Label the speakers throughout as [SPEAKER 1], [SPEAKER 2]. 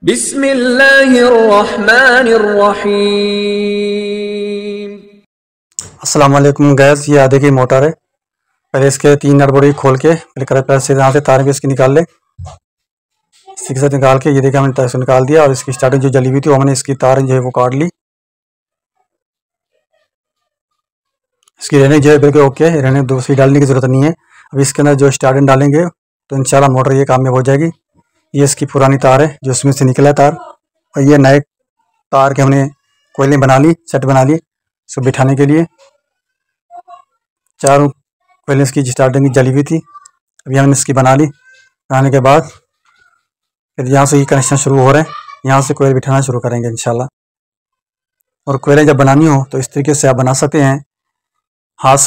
[SPEAKER 1] बिस्मिल्लाहिर्रहमानिर्रहीम।
[SPEAKER 2] अस्सलाम वालेकुम गैस, ये आधे की मोटर है। पहले इसके 3 नट बोल्ट खोल के पहले से यहाँ से तार भी इसकी निकाल ले। इसी के साथ निकाल के ये देखिए हमने तार से निकाल दिया और इसकी स्टार्टिंग जो जली हुई थी वो हमने इसकी तार जो है वो काट ली। इसकी रहने जो है बिल्कुल ओके, रहने दूसरी डालने की ज़रूरत नहीं है। अब इसके अंदर जो स्टार्टिंग डालेंगे तो इंशाल्लाह मोटर ये कामयाब हो जाएगी। ये इसकी पुरानी तार है जो इसमें से निकला तार, और ये नए तार के हमने कोयलें बना ली, सेट बना ली इसको बिठाने के लिए। चारों कोयलें इसकी स्टार्टिंग की जली हुई थी, अभी हमने इसकी बना ली। बनाने के बाद फिर यहाँ से ये कनेक्शन शुरू हो रहे हैं, यहाँ से कोयल बिठाना शुरू करेंगे इंशाल्लाह। और कोयलें जब बनानी हो तो इस तरीके से आप बना सकते हैं, हाथ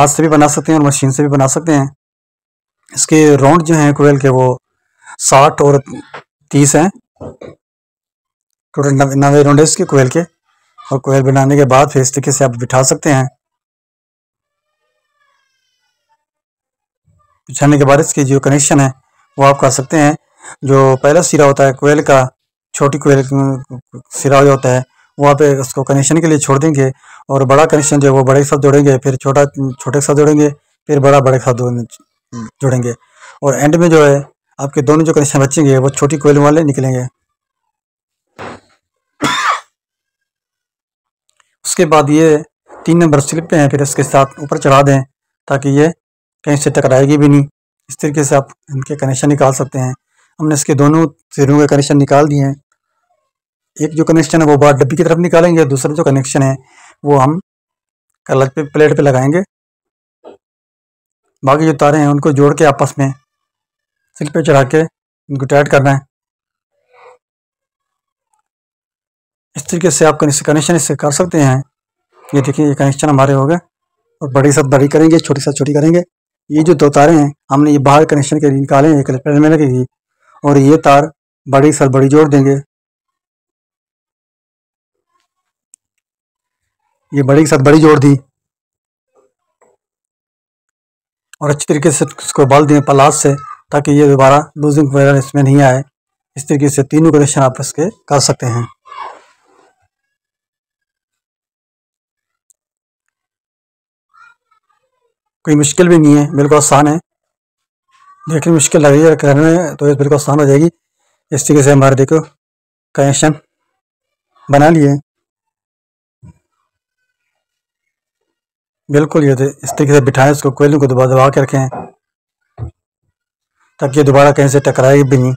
[SPEAKER 2] से भी बना सकते हैं और मशीन से भी बना सकते हैं। इसके राउंड जो हैं कोयल के वो 60 और 30 हैं, टोटल 90 राउंड है इसके कोयल के। और कोयल बनाने के बाद फिर इस तरीके से आप बिठा सकते हैं। बिछाने के बाद इसकी जो कनेक्शन है वो आप कर सकते हैं। जो पहला सिरा होता है कोयल का, छोटी कोयल सिरा जो होता है वहाँ पे उसको कनेक्शन के लिए छोड़ देंगे, और बड़ा कनेक्शन जो है वो बड़े के साथ जोड़ेंगे, फिर छोटा छोटे के साथ जोड़ेंगे, फिर बड़ा बड़े के साथ जोड़ेंगे। और एंड में जो है आपके दोनों जो कनेक्शन बचेंगे वो छोटी कोयल वाले निकलेंगे। उसके बाद ये 3 नंबर स्लिप पे हैं, फिर इसके साथ ऊपर चढ़ा दें ताकि ये कहीं से टकराएगी भी नहीं। इस तरीके से आप इनके कनेक्शन निकाल सकते हैं। हमने इसके दोनों सिरों के कनेक्शन निकाल दिए हैं। एक जो कनेक्शन है वो बाहर डब्बी की तरफ निकालेंगे, दूसरा जो कनेक्शन है वो हम कलच पे प्लेट पे लगाएंगे। बाकी जो तारें हैं उनको जोड़ के आपस में स्लिप पे चढ़ा के इनको टाइट करना है। इस तरीके से आप कनेक्शन इससे कर सकते हैं। ये देखिए ये कनेक्शन हमारे हो गए, और बड़ी साथ बड़ी करेंगे, छोटी साथ छोटी करेंगे। ये जो 2 तारें हैं हमने ये बाहर कनेक्शन के निकाले हैं, एक प्लेट में लगेगी, और ये तार बड़ी साथ बड़ी जोड़ देंगे। ये बड़ी के साथ बड़ी जोड़ दी और अच्छी तरीके से इसको बाल दें पलास से, ताकि ये दोबारा लूजिंग वगैरह इसमें नहीं आए। इस तरीके से तीनों कनेक्शन आप इसके कर सकते हैं। कोई मुश्किल भी नहीं है, बिल्कुल आसान है। देखने में मुश्किल लग रही है, करने में तो ये बिल्कुल आसान हो जाएगी। इस तरीके से हमारे देखो कनेक्शन बना लिए बिल्कुल। ये इस तरीके से बिठाएं इसको, कोयलों को दबा दबा के रखें ताकि ये दोबारा कहीं से टकराए भी नहीं।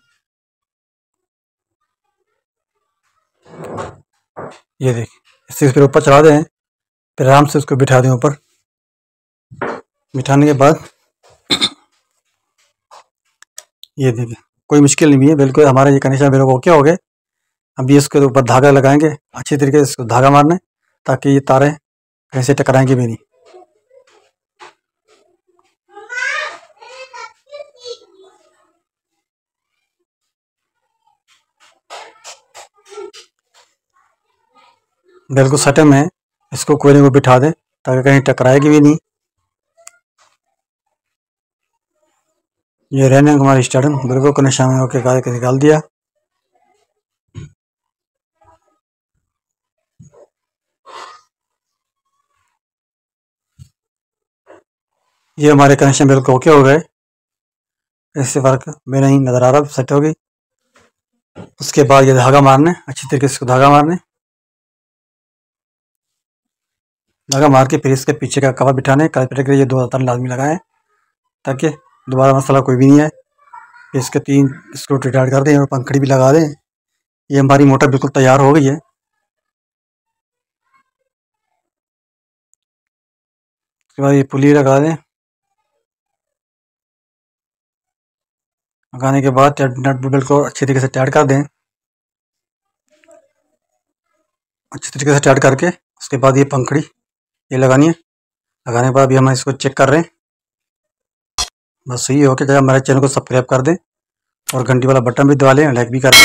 [SPEAKER 2] ये देखिए इस तरीके से ऊपर चढ़ा दें, फिर आराम से उसको बिठा दें ऊपर। बिठाने के बाद ये देखिए कोई मुश्किल नहीं है, बिल्कुल हमारा ये कनेक्शन बिल्कुल ओके हो गए। अभी इसके ऊपर धागा लगाएंगे, अच्छी तरीके से इसको धागा मारना है ताकि ये तारें कहीं से टकराएंगी भी नहीं। बिल्कुल सटे में इसको कोयले को बिठा दें ताकि कहीं टकराएगी भी नहीं। ये रहने हमारी स्टार्टिंग बिल्कुल कनेक्शन ओके करके निकाल दिया। ये हमारे कनेक्शन बिल्कुल ओके हो गए, इससे फर्क में नहीं नज़र आ रहा, सेट हो गई। उसके बाद ये धागा मारने, अच्छी तरीके से धागा मारने, धागा मार के फिर इसके पीछे का कवर बिठाने। कैलकुलेटर के लिए ये 2 तार लाजमी लगाएं ताकि दोबारा मसाला कोई भी नहीं आए। फिर इसके 3 स्क्रू टाइट कर दें और पंखड़ी भी लगा दें। ये हमारी मोटर बिल्कुल तैयार हो गई है। उसके बाद ये पुली लगा दें। लगाने के बाद नट बिल्कुल अच्छी तरीके से टाइट कर दें, अच्छी तरीके से टाइट करके उसके बाद ये पंखड़ी ये लगानी है। लगाने के बाद अभी हम इसको चेक कर रहे हैं, बस सही हो के जगह हमारे चैनल को सब्सक्राइब कर दें और घंटी वाला बटन भी दबा लें, लाइक भी कर दें।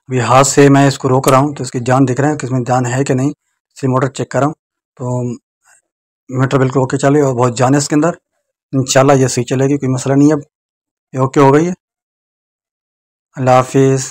[SPEAKER 2] अभी हाथ से मैं इसको रोक रहा हूँ तो इसकी जान दिख रहा है कि इसमें जान है कि नहीं, इसलिए मोटर चेक कर रहा हूँ। तो मोटर बिल्कुल ओके चले और बहुत जान है इसके अंदर, इंशाल्लाह ये सही चलेगी, कोई मसला नहीं है। अब ये ओके हो गई है। अल्लाह हाफिज़।